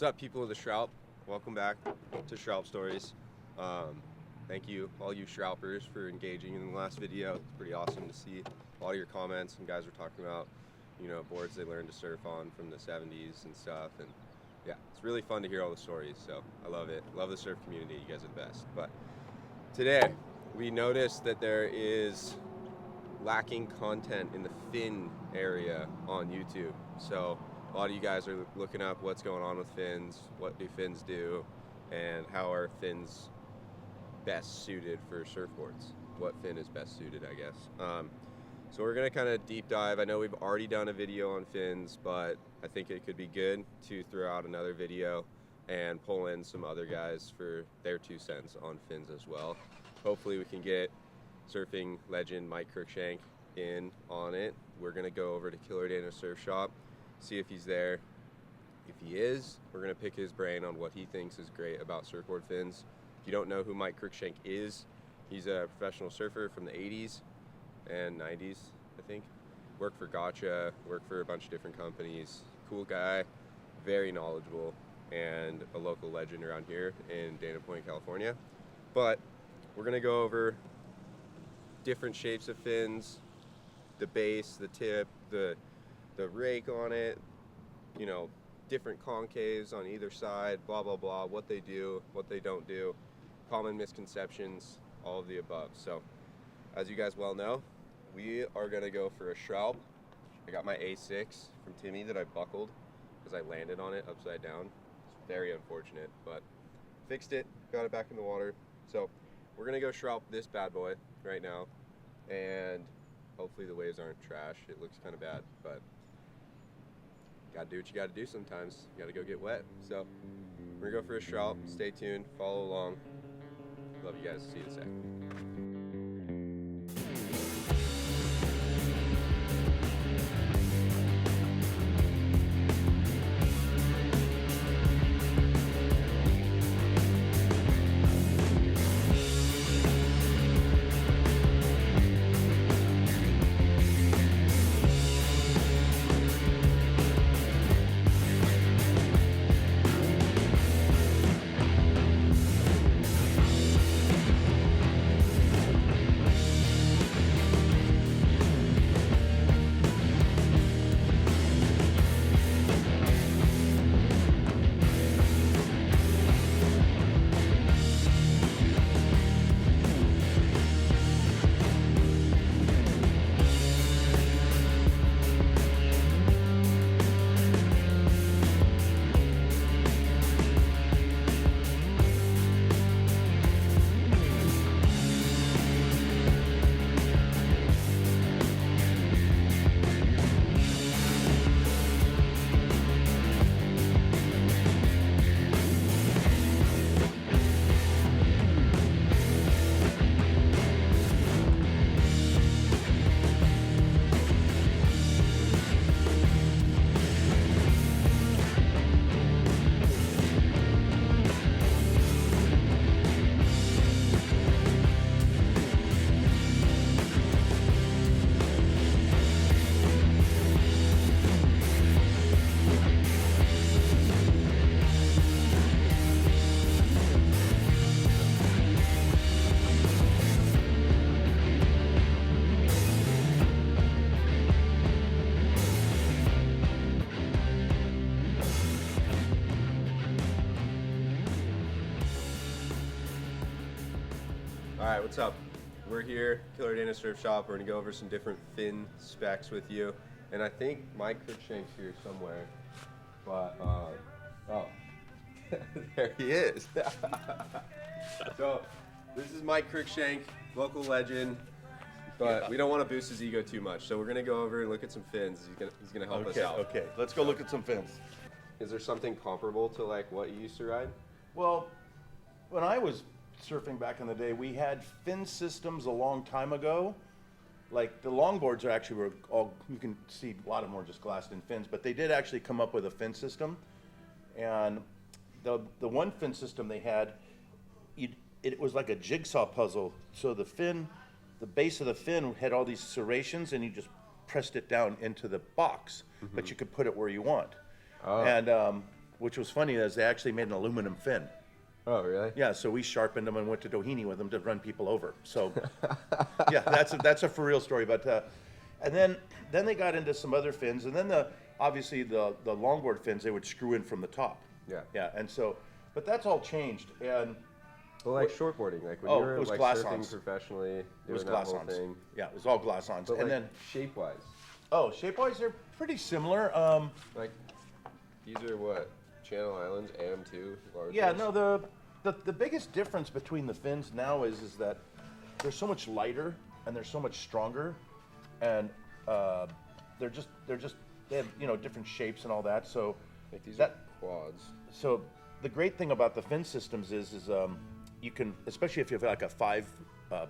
What's up, people of the Shralp? Welcome back to Shralp Stories. Thank you, all you Shralpers, for engaging in the last video. It's pretty awesome to see a lot of your comments. Some guys were talking about, boards they learned to surf on from the 70s and stuff. And yeah, it's really fun to hear all the stories. So I love it. Love the surf community. You guys are the best. But today, we noticed that there is lacking content in the fin area on YouTube. So a lot of you guys are looking up what's going on with fins, what do fins do, and how are fins best suited for surfboards. What fin is best suited, I guess. So we're gonna kind of deep dive. I know we've already done a video on fins, but I think it could be good to throw out another video and pull in some other guys for their 2 cents on fins as well. Hopefully we can get surfing legend Mike Cruikshank in on it. We're gonna go over to Killer Dana Surf Shop, see if he's there. If he is, we're gonna pick his brain on what he thinks is great about surfboard fins. If you don't know who Mike Cruikshank is, he's a professional surfer from the 80s and 90s, I think. Worked for Gotcha, worked for a bunch of different companies. Cool guy, very knowledgeable, and a local legend around here in Dana Point, California. But we're gonna go over different shapes of fins, the base, the tip, the rake on it, different concaves on either side, blah, blah, blah, what they do, what they don't do, common misconceptions, all of the above. So, as you guys well know, we are gonna go for a Shralp. I got my A6 from Timmy that I buckled because I landed on it upside down. It's very unfortunate, but fixed it, got it back in the water. So, we're gonna go Shralp this bad boy right now, and hopefully the waves aren't trash. It looks kind of bad, but gotta do what you gotta do sometimes. You gotta go get wet. So we're gonna go for a Shralp. Stay tuned, follow along. Love you guys. See you in a sec. Alright, what's up? We're here, Killer Dana Surf Shop. We're gonna go over some different fin specs with you. And I think Mike Cruikshank's here somewhere. But, oh, there he is. So, this is Mike Cruikshank, local legend. But we don't want to boost his ego too much. So we're gonna go over and look at some fins. He's gonna help us out. Okay, let's go look at some fins. Is there something comparable to like what you used to ride? Well, when I was surfing back in the day, we had fin systems a long time ago. Like the longboards are actually were all, you can see a lot of them were just glassed in fins, but they did actually come up with a fin system. And the one fin system they had, it was like a jigsaw puzzle. So the fin, the base of the fin had all these serrations, and you just pressed it down into the box, but you could put it where you want. Oh. And which was funny is they actually made an aluminum fin. Oh, really? Yeah, so we sharpened them and went to Doheny with them to run people over. So, yeah, that's a for real story. But and then they got into some other fins, and then obviously the longboard fins they would screw in from the top. Yeah. Yeah, and so, but that's all changed. And Well, like shortboarding, like when Oh, you were it was like glass-ons. surfing professionally, it was doing that whole glass-ons. thing. Yeah, it was all glass-ons. But And like then shape-wise, shape-wise they're pretty similar. like these are what? Channel Islands, AM2, large Yeah, ones? no, the biggest difference between the fins now is that they're so much lighter and they're so much stronger, and they have different shapes and all that. So Like these that are quads. so the great thing about the fin systems is you can, especially if you have like a 5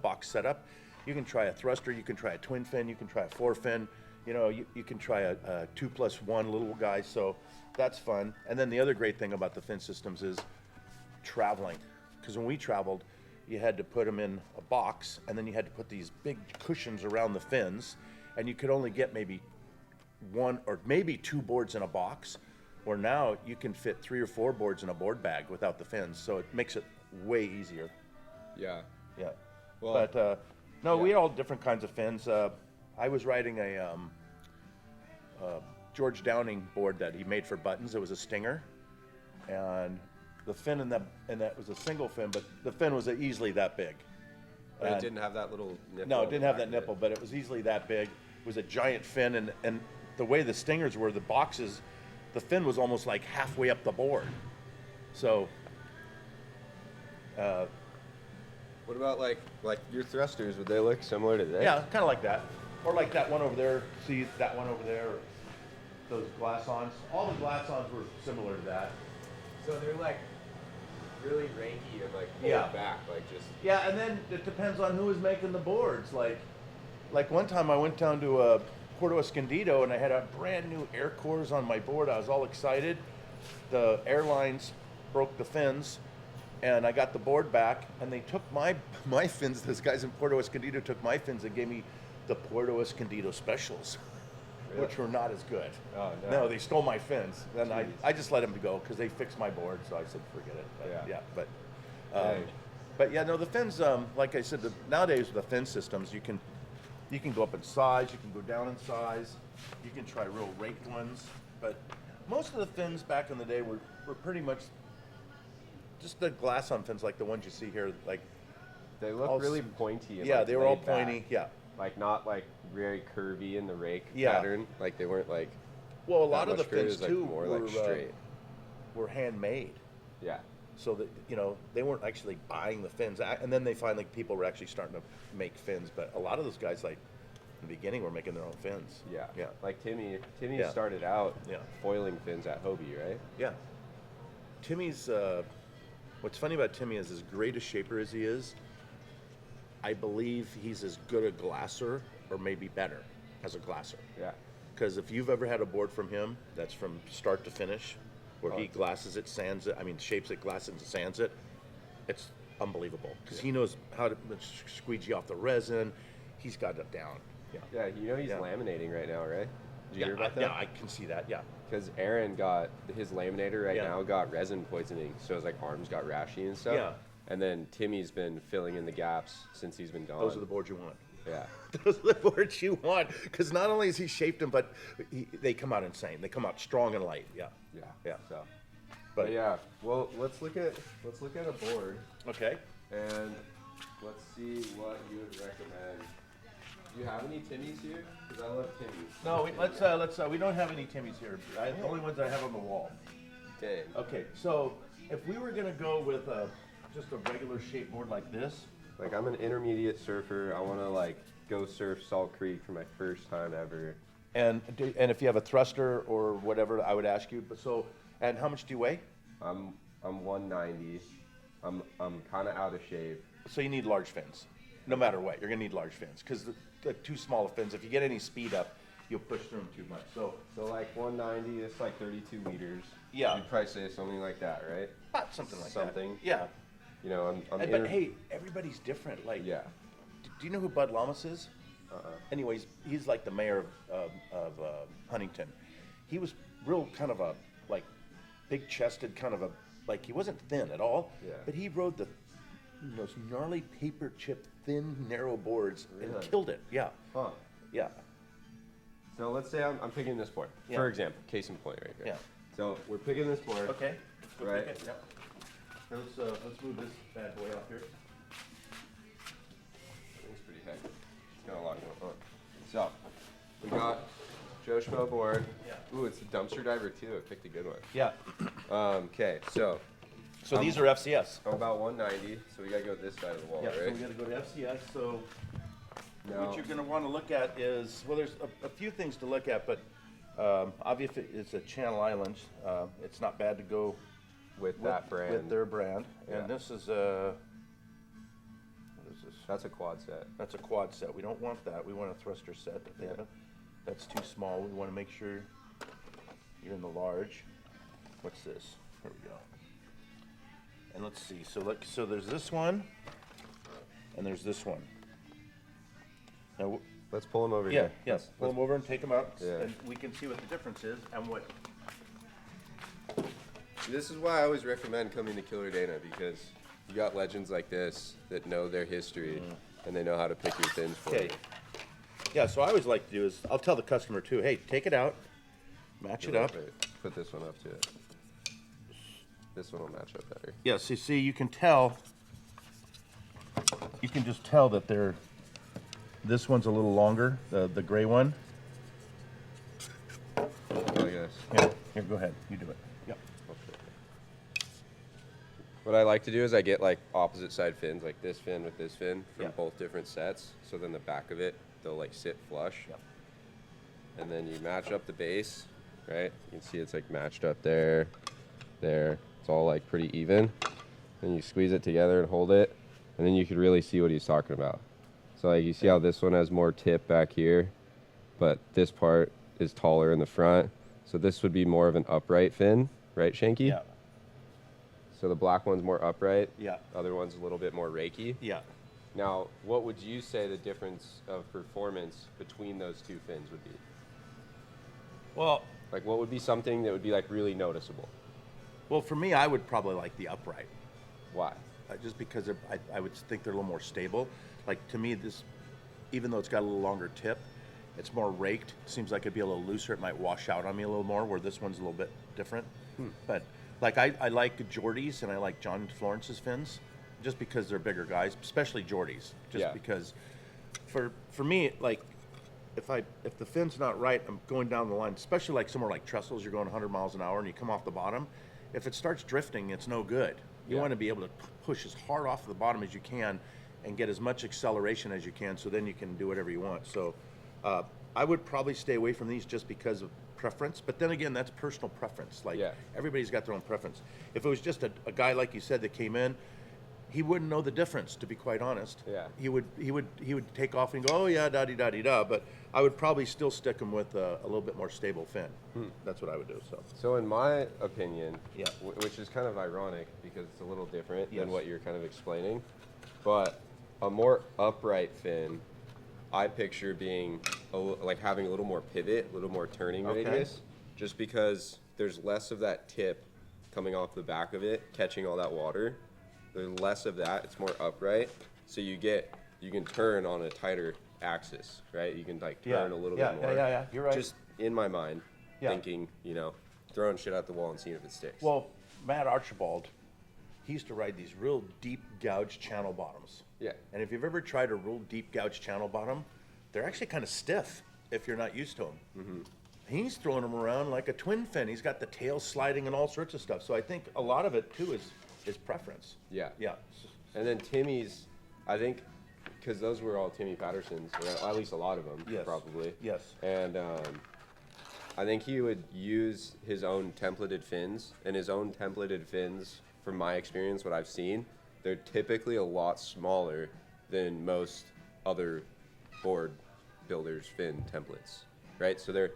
box setup, you can try a thruster, you can try a twin fin, you can try a 4 fin. You can try a 2+1 little guy, so that's fun. And then the other great thing about the fin systems is traveling, because when we traveled, you had to put them in a box, and then you had to put these big cushions around the fins, and you could only get maybe 1 or maybe 2 boards in a box, where now you can fit 3 or 4 boards in a board bag without the fins, so it makes it way easier. Yeah. Yeah. Well, But no, yeah. we had all different kinds of fins. I was riding a George Downing board that he made for buttons. It was a Stinger, and the fin in that was a single fin, but the fin was easily that big. But it And- didn't have that little nipple. No, on it the didn't have back that of it. nipple, but it was easily that big. It was a giant fin, and the way the Stingers were, the boxes, the fin was almost like halfway up the board. So, What about like your thrusters? Would they look similar to this? yeah, kind of like that. Or like that one over there. See that one over there? Or those glass-ons. All the glass-ons were similar to that. So they're like really ranky and like Yeah. pulled back, like just. Yeah, and then it depends on who is making the boards. Like one time I went down to Puerto Escondido and I had a brand new air cores on my board. I was all excited. The airlines broke the fins, and I got the board back, and they took my fins. Those guys in Puerto Escondido took my fins and gave me the Puerto Escondido specials, Really? which were not as good. Oh, no. No, they stole my fins. Then Jeez. I just let them go because they fixed my board, so I said forget it. But, Yeah. but Dang. but yeah, no, the fins. Like I said, nowadays with the fin systems, you can go up in size, you can go down in size, you can try real raked ones. But most of the fins back in the day were pretty much just the glass on fins, like the ones you see here. Like They look all really s- pointy. And yeah, like they were all laid back. pointy. Yeah. Like not like very curvy in the rake Yeah. pattern. Like they weren't like. Well, a that lot of the much curve. It fins was, like, too more were like straight. were handmade. Yeah. So that they weren't actually buying the fins, and then they finally people were actually starting to make fins. But a lot of those guys, like in the beginning, were making their own fins. Yeah. Yeah. Like Timmy Yeah. started out Yeah. foiling fins at Hobie, right? Yeah. Timmy's. What's funny about Timmy is, as great a shaper as he is, I believe he's as good a glasser, or maybe better, as a glasser. Yeah. Because if you've ever had a board from him, that's from start to finish, where he glasses it, sands it, shapes it, glasses it, and sands it, it's unbelievable. Because he knows how to squeegee off the resin. He's got it down. Yeah. Yeah. You know he's Yeah. laminating right now, right? Did you Yeah, hear about that? yeah, I can see that. Yeah. Because Aaron got his laminator right Yeah. now got resin poisoning, so his like arms got rashy and stuff. Yeah. And then Timmy's been filling in the gaps since he's been gone. Those are the boards you want. Yeah. Those are the boards you want. Because not only has he shaped them, but they come out insane. They come out strong and light. Yeah. Yeah. Yeah. So. But But yeah. Well, let's look at a board okay. and let's see what you would recommend. Do you have any Timmys here? Because I love Timmys. No, we don't have any Timmys here. The only ones I have on the wall. Dang. Okay, so if we were gonna go with just a regular shape board like this, Like I'm an intermediate surfer. I want to like go surf Salt Creek for my first time ever. and if you have a thruster or whatever, I would ask you. And how much do you weigh? I'm 190. I'm kind of out of shape. So you need large fins. No matter what, you're gonna need large fins because the too small of fins. If you get any speed up, you'll push through them too much. So So like 190, it's like 32 meters. Yeah. You'd probably say something like that, right? something like Something. that. Yeah. You know, I'm But hey, everybody's different. Like, Yeah. Do you know who Bud Lamas is? Uh-uh. Anyways, he's like the mayor of Huntington. He was real kind of a like big chested kind of like he wasn't thin at all, Yeah. but he rode those gnarly paper chip thin narrow boards and Really? killed it. Yeah, Huh. yeah, So let's say I'm picking this board, Yeah. for example, case in point right here. yeah. So we're picking this board. Okay. Right. Okay, yep. Let's move this bad boy up here. It's pretty heavy. It's got a lot going on. So we got Joe Schmo board. Yeah. Ooh, it's a dumpster diver too. I picked a good one. Yeah. Okay, so So these are FCS. I'm about 190, so we gotta go this side of the wall, Yeah. So right? we got to go to FCS. So Now, what you're going to want to look at is, well, there's a few things to look at, but obviously it's a Channel Islands. It's not bad to go with that brand, with their brand. Yeah. And this is what is this? that's a quad set. That's a quad set. We don't want that. We want a thruster set. If they Yeah. have that's too small. We want to make sure you're in the large. What's this? Here we go. And let's see. So there's this one, and there's this one. Now, Let's pull them over yeah, here. yes. Pull them over and take them out, Yeah. and we can see what the difference is and what. This is why I always recommend coming to Killer Dana, because you got legends like this that know their history and they know how to pick your fins for Okay. you. Yeah. So I always like to do is I'll tell the customer too. Hey, take it out, match it up. Wait, put this one up to it. This one will match up better. Yes. You see, you can tell. You can just tell that they're. This one's a little longer, the gray one. Oh, yes. Here, go ahead. You do it. Yep. Okay. What I like to do is I get like opposite side fins, like this fin with this fin from Yeah. both different sets. So then the back of it, they'll like sit flush. Yep. And then you match up the base, right? You can see it's like matched up there, there. It's all like pretty even. Then you squeeze it together and hold it, and then you could really see what he's talking about. So like you see how this one has more tip back here, but this part is taller in the front. So this would be more of an upright fin, right, Shanky? Yeah. So the black one's more upright. Yeah. Other one's a little bit more rakey. Yeah. Now, what would you say the difference of performance between those two fins would be? Well, Like, what would be something that would be like really noticeable? for me, I would probably like the upright, Why? just because I would think they're a little more stable. Like to me, this, even though it's got a little longer tip, it's more raked. Seems like it'd be a little looser. It might wash out on me a little more. Where this one's a little bit different. But like I like Geordie's and I like John Florence's fins, just because they're bigger guys, especially Geordie's. Just Yeah. because, for me, like if the fin's not right, I'm going down the line, especially like somewhere like Trestles, you're going 100 miles an hour and you come off the bottom. If it starts drifting, it's no good. You Yeah. want to be able to push as hard off the bottom as you can and get as much acceleration as you can, so then you can do whatever you want. So I would probably stay away from these just because of preference. But then again, that's personal preference. Like Yeah. everybody's got their own preference. If it was just a guy like you said that came in, he wouldn't know the difference, to be quite honest. Yeah. He would take off and go, oh yeah, da da da da. But I would probably still stick him with a little bit more stable fin. That's what I would do. So in my opinion, Yeah. which is kind of ironic because it's a little different Yes. than what you're kind of explaining, but a more upright fin, I picture being like having a little more pivot, a little more turning Okay. radius, just because there's less of that tip coming off the back of it, catching all that water. There's less of that. It's more upright, so you can turn on a tighter axis, right? You can like turn a little bit more. Yeah. You're right. Just in my mind, Yeah. thinking, throwing shit at the wall and seeing if it sticks. Well, Matt Archibald, he used to ride these real deep gouge channel bottoms. Yeah. And if you've ever tried a real deep gouge channel bottom, they're actually kind of stiff if you're not used to them. Mm-hmm. He's throwing them around like a twin fin. He's got the tail sliding and all sorts of stuff. So I think a lot of it too is preference. Yeah. Yeah. And then Timmy's, I think, because those were all Timmy Patterson's, or at least a lot of them, Yes. probably. Yes. And I think he would use his own templated fins, and his own templated fins, from my experience, what I've seen, they're typically a lot smaller than most other board builders' fin templates, right? So they're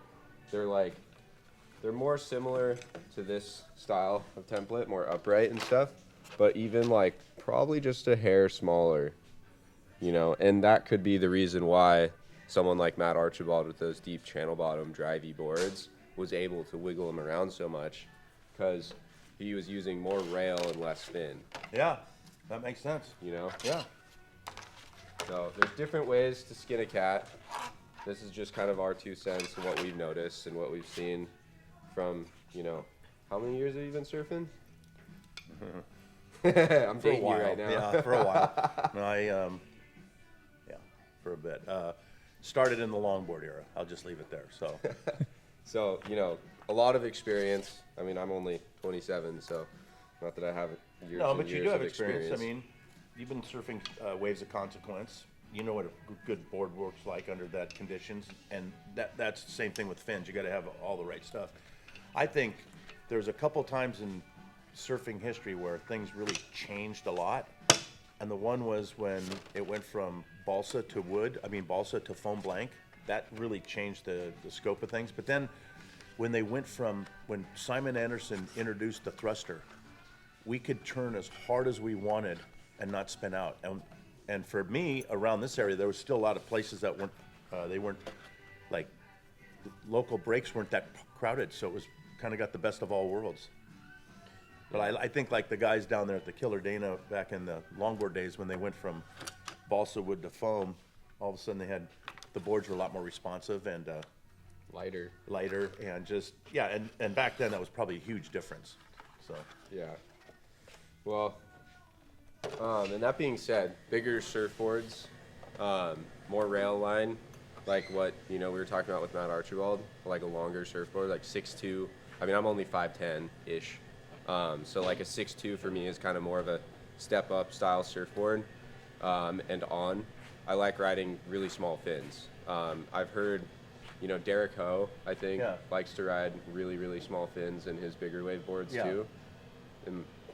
more similar to this style of template, more upright and stuff, but even like probably just a hair smaller, and that could be the reason why someone like Matt Archibald with those deep channel bottom drivey boards was able to wiggle them around so much, because he was using more rail and less fin, Yeah, that makes sense. you know? Yeah. So there's different ways to skin a cat. This is just kind of our 2 cents and what we've noticed and what we've seen from, you know, how many years have you been surfing? I'm For a dating you while. right now. Yeah, for a while. No, yeah, for a bit. Started in the longboard era. I'll just leave it there. So, So, you know, a lot of experience. I mean, I'm only 27, so not that I have years no, and but you years do have of experience. I mean, you've been surfing waves of consequence. You know what a good board works like under that conditions, and that's the same thing with fins. You got to have all the right stuff. I think there's a couple times in surfing history where things really changed a lot, and the one was when it went from balsa to wood. I mean, balsa to foam blank. That really changed the scope of things. But then when when Simon Anderson introduced the thruster, we could turn as hard as we wanted and not spin out. And for me, around this area, there was still a lot of places that weren't like, local breaks weren't that crowded, so it was kind of got the best of all worlds. But I think like the guys down there at the Killer Dana back in the longboard days, when they went from balsa wood to foam, all of a sudden the boards were a lot more responsive and lighter. and just, yeah, and back then that was probably a huge difference. So, Yeah. Well, and that being said, bigger surfboards, more rail line, like what, you know, we were talking about with Matt Archibald, like a longer surfboard, like 6'2". I mean, I'm only 5'10"-ish. So like a 6'2" for me is kind of more of a step up style surfboard. And I like riding really small fins. I've heard, you know, Derek Ho, I think, likes to ride really, really small fins in his bigger wave boards too.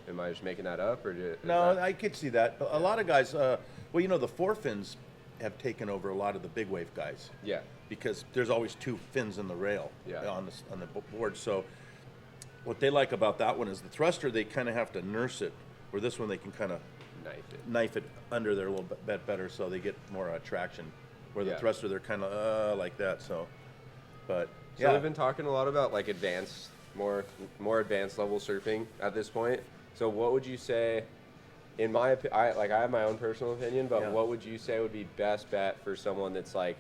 Am I just making that up, or no, I could see that. A lot of guys, well, you know, the four fins have taken over a lot of the big wave guys. Yeah. Because there's always 2 fins in the rail on the board. So what they like about that one is the thruster, they kind of have to nurse it, where this one they can kind of knife it under there a little bit better, so they get more traction. Where the thruster, they're kind of like that. So, but so we've been talking a lot about like advanced, more advanced level surfing at this point. So what would you say, in my opinion, I have my own personal opinion, but what would you say would be best bet for someone that's like,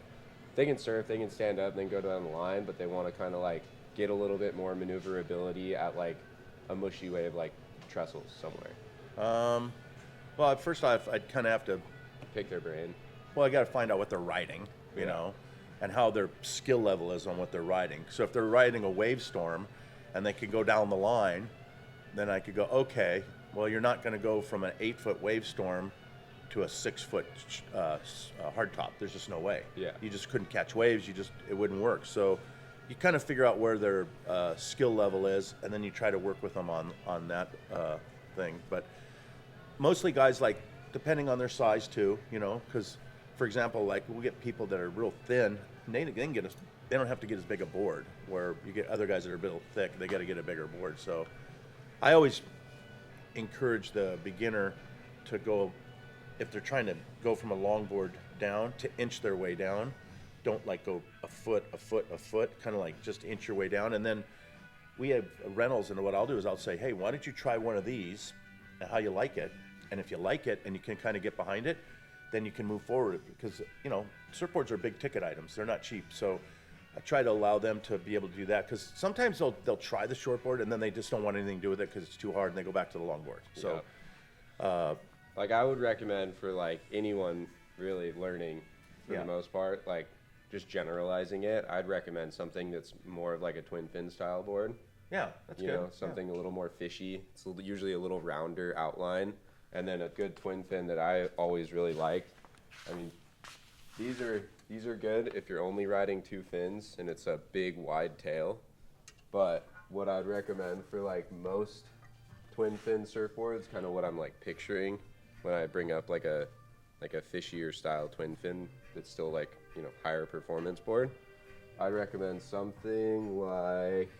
they can surf, they can stand up, and then go down the line, but they want to kind of like get a little bit more maneuverability at like a mushy wave like trestles somewhere? Well, at first I'd kind of have to pick their brain. Well, I got to find out what they're riding, you know, and how their skill level is on what they're riding. So if they're riding a wave storm and they can go down the line, then I could go, okay, well, you're not going to go from an 8-foot wave storm to a 6-foot hard top. There's just no way. Yeah. You just couldn't catch waves. It wouldn't work. So you kind of figure out where their skill level is, and then you try to work with them on that thing. But mostly guys, like, depending on their size too, you know, because, for example, like we get people that are real thin, and they don't have to get as big a board, where you get other guys that are a bit thick, they got to get a bigger board. So I always encourage the beginner to go, if they're trying to go from a longboard down, to inch their way down. Don't like go a foot, kind of like just inch your way down. And then we have rentals, and what I'll do is I'll say, hey, why don't you try one of these and how you like it? And if you like it and you can kind of get behind it, then you can move forward, because, you know, surfboards are big ticket items. They're not cheap. So I try to allow them to be able to do that, because sometimes they'll try the shortboard and then they just don't want anything to do with it because it's too hard, and they go back to the longboard. So, like, I would recommend for like anyone really learning, for the most part, like just generalizing it, I'd recommend something that's more of like a twin fin style board. Yeah, that's you good. know, something a little more fishy. It's usually a little rounder outline, and then a good twin fin that I always really liked. I mean, these are good if you're only riding 2 fins and it's a big wide tail. But what I'd recommend for like most twin fin surfboards, kind of what I'm like picturing when I bring up like a fishier style twin fin that's still like, you know, higher performance board, I'd recommend something like,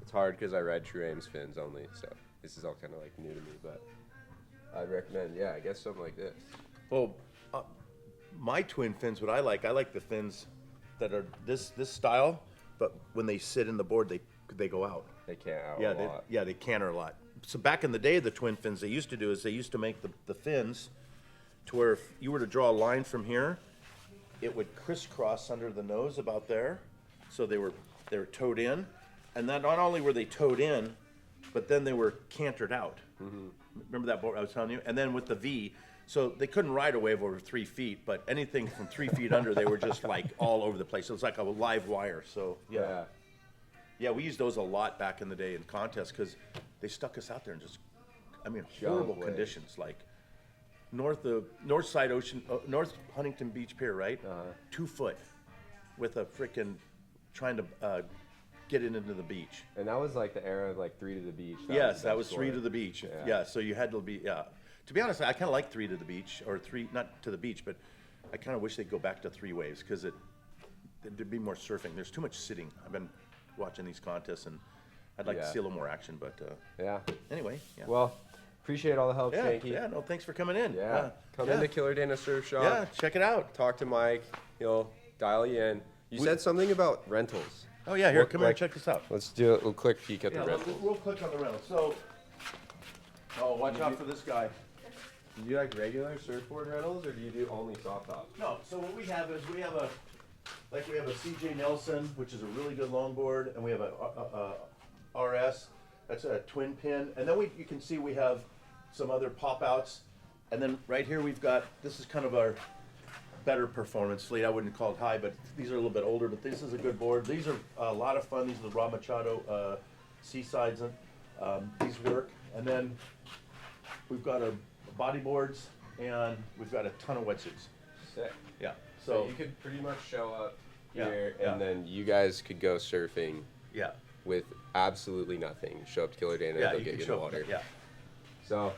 it's hard because I ride True Aim's fins only, so this is all kind of like new to me, but I'd recommend, I guess something like this. Well, my twin fins, what I like the fins that are this style, but when they sit in the board, they go out. They can't out a lot. They canter a lot. So back in the day, the twin fins they used to do is they used to make the fins to where if you were to draw a line from here, it would crisscross under the nose about there. So they were towed in, and then not only were they towed in, but then they were cantered out. Remember that board I was telling you? And then with the V, so they couldn't ride a wave over 3 feet, but anything from 3 feet under, they were just like all over the place. It was like a live wire. So yeah, we used those a lot back in the day in contests because they stuck us out there and just, I mean, horrible conditions. Like north Huntington Beach Pier, right? 2 foot with a frickin' trying to get it into the beach. And that was like the era of like 3 to the beach. That was 3 to the beach. Yeah, so you had to be, To be honest, I kind of like 3 to the beach, or 3, not to the beach, but I kind of wish they'd go back to 3 waves because there'd be more surfing. There's too much sitting. I've been watching these contests and I'd like to see a little more action, but anyway. Yeah. Well, appreciate all the help, Shanky. Yeah, no, thanks for coming in. Come into Killer Dana Surf Shop. Yeah, check it out. Talk to Mike. He'll dial you in. You said something about rentals. Oh yeah, here, come here and check this out. Let's do a little quick peek at the rentals. We'll click on the rental. So, watch out for this guy. Do you do like regular surfboard rentals, or do you do only soft tops? No, so what we have is we have a CJ Nelson, which is a really good longboard, and we have a RS, that's a twin pin, and then you can see we have some other pop outs, and then right here we've got, this is kind of our better performance fleet. I wouldn't call it high, but these are a little bit older, but this is a good board. These are a lot of fun. These are the Rob Machado Seasides, these work, and then we've got our bodyboards, and we've got a ton of wetsuits. Sick. Yeah. So you could pretty much show up here, and then you guys could go surfing. Yeah. With absolutely nothing. Show up to Killer Dana, they'll get you in the water. Yeah. So,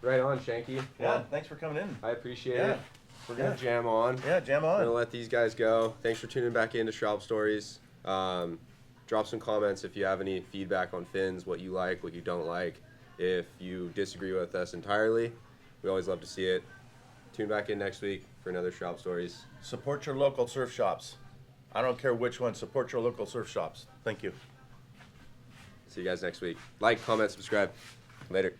right on, Shanky. Well, thanks for coming in. I appreciate it. We're gonna jam on. Yeah, jam on. We're gonna let these guys go. Thanks for tuning back into Shralp Stories. Drop some comments if you have any feedback on fins, what you like, what you don't like. If you disagree with us entirely, we always love to see it. Tune back in next week for another Shralp Stories. Support your local surf shops. I don't care which one. Support your local surf shops. Thank you. See you guys next week. Like, comment, subscribe. Later.